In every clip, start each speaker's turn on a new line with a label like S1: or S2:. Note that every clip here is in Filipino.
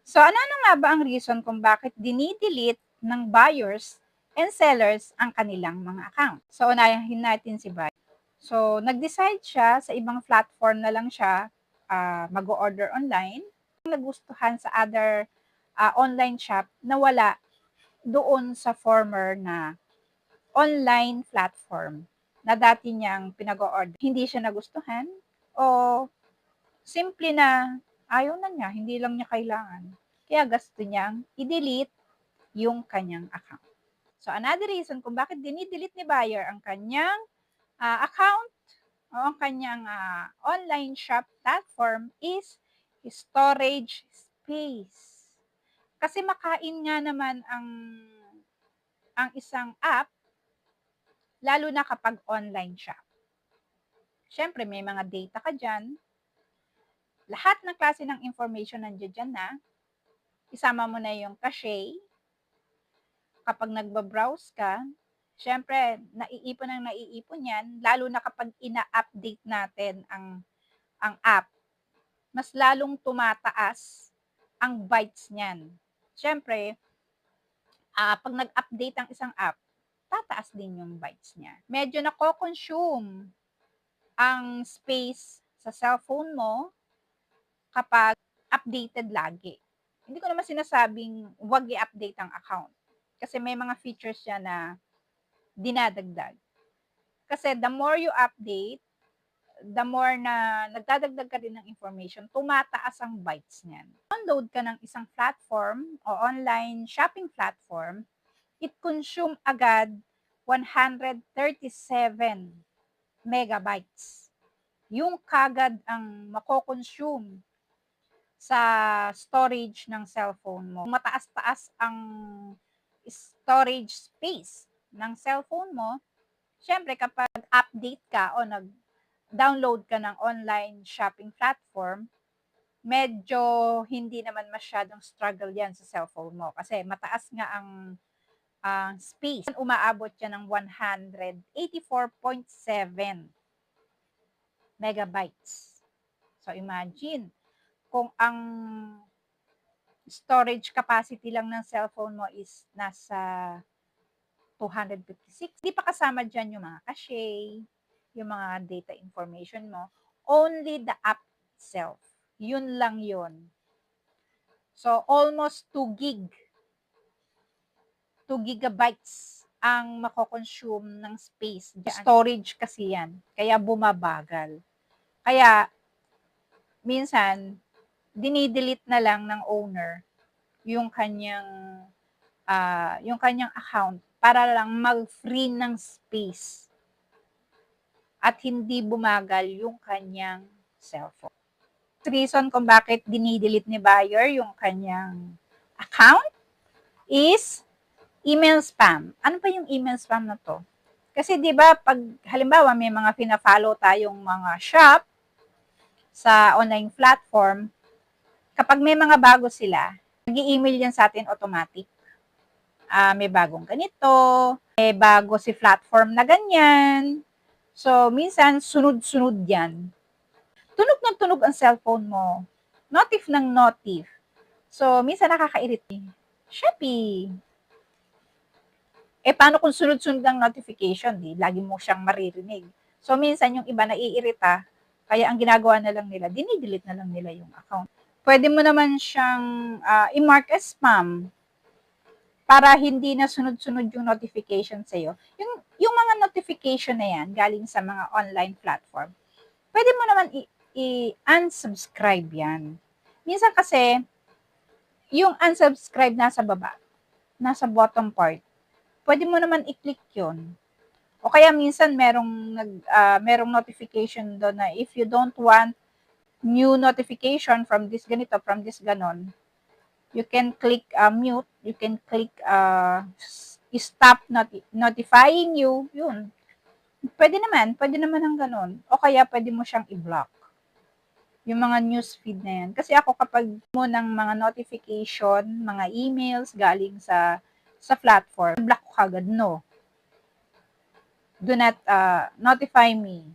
S1: So ano nga ba ang reason kung bakit dinidelete ng buyers and sellers ang kanilang mga account? So unahin natin si buyer. So nag-decide siya sa ibang platform na lang siya mag-order online. Nagustuhan sa other online shop na wala doon sa former na online platform na dati niyang pinag-order. Hindi siya nagustuhan o simple na ayaw na niya, hindi lang niya kailangan. Kaya gusto niyang i-delete yung kanyang account. So another reason kung bakit dinidelete ni buyer ang kanyang account o ang kanyang online shop platform is storage space. Kasi makain nga naman ang isang app lalo na kapag online shop. Siyempre may mga data ka dyan. Lahat ng klase ng information nandiyan dyan na. Isama mo na yung cache. Kapag nagbabrowse ka, siyempre naiipon yan, lalo na kapag ina-update natin ang app, mas lalong tumataas ang bytes niyan. Siyempre, pag nag-update ang isang app, tataas din yung bytes niya. Medyo nako-consume ang space sa cellphone mo kapag updated lagi. Hindi ko naman sinasabing wag i-update ang account. Kasi may mga features siya na dinadagdag. Kasi the more you update, the more na nagdadagdag ka din ng information, tumataas ang bytes niyan. Download ka ng isang platform o online shopping platform, it consume agad 137 megabytes. Yung kagad ang mako-consume sa storage ng cellphone mo. Mataas-taas ang storage space ng cellphone mo, syempre kapag update ka o nag-download ka ng online shopping platform, medyo hindi naman masyadong struggle yan sa cellphone mo kasi mataas nga ang space. Umaabot yan ng 184.7 megabytes. So imagine, kung ang storage capacity lang ng cellphone mo is nasa 256, hindi pa kasama dyan yung mga cache, yung mga data information mo, only the app itself. Yun lang yun. So, almost 2 gigabytes ang mako-consume ng space. Storage kasi yan. Kaya bumabagal. Kaya, minsan, dinidelete na lang ng owner yung kanyang account para lang mag-free ng space at hindi bumagal yung kanyang cellphone. Reason kung bakit dinidelete ni buyer yung kanyang account is email spam. Ano pa yung email spam na to? Kasi 'di ba pag halimbawa may mga fina-follow tayong mga shop sa online platform, kapag may mga bago sila, nag-i-email yan sa atin automatic. May bagong ganito, may bago si platform na ganyan. So, minsan, sunod-sunod yan. Tunog ng tunog ang cellphone mo. Notif ng notif. So, minsan nakaka-irite. Shopee. Paano kung sunod-sunod ang notification? Lagi mo siyang maririnig. So, minsan yung iba naiirita, kaya ang ginagawa na lang nila, dinidelete na lang nila yung account. Pwede mo naman siyang i-mark as spam para hindi na sunod-sunod yung notification sa'yo. Yung mga notification na yan, galing sa mga online platform, pwede mo naman i-unsubscribe yan. Minsan kasi, yung unsubscribe nasa baba, nasa bottom part, pwede mo naman i-click yun. O kaya minsan merong notification doon na if you don't want new notification from this ganito, from this ganon, you can click mute, you can click stop notifying you, yun. Pwede naman ang ganon. O kaya pwede mo siyang i-block. Yung mga news feed na yan. Kasi ako kapag mo ng mga notification, mga emails galing sa platform, block ko kagad, no. Do not notify me.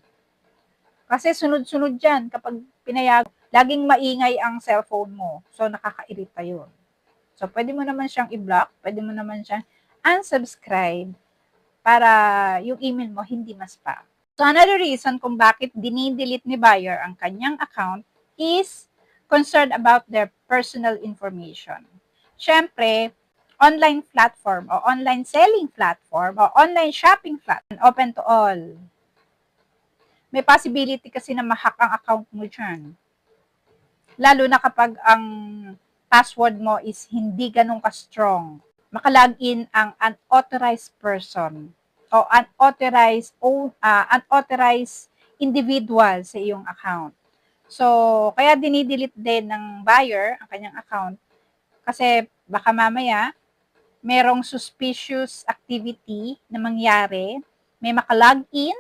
S1: Kasi sunod-sunod dyan kapag pinayag. laging maingay ang cellphone mo. So, nakakairita yun. So, pwede mo naman siyang i-block, pwede mo naman siyang unsubscribe para yung email mo hindi ma-spam. So, another reason kung bakit dinidelete ni buyer ang kanyang account is concerned about their personal information. Siyempre, online platform o online selling platform o online shopping platform, open to all. May possibility kasi na ma-hack ang account mo dyan. Lalo na kapag ang password mo is hindi ganun ka-strong. Makalagin ang unauthorized person o unauthorized individual sa iyong account. So, kaya dinidelete din ng buyer ang kanyang account kasi baka mamaya merong suspicious activity na mangyari, may makalagin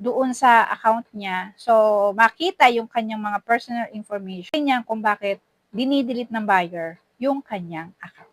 S1: doon sa account niya. So, makita yung kanyang mga personal information. Ganyan kung bakit dinidelete ng buyer yung kanyang account.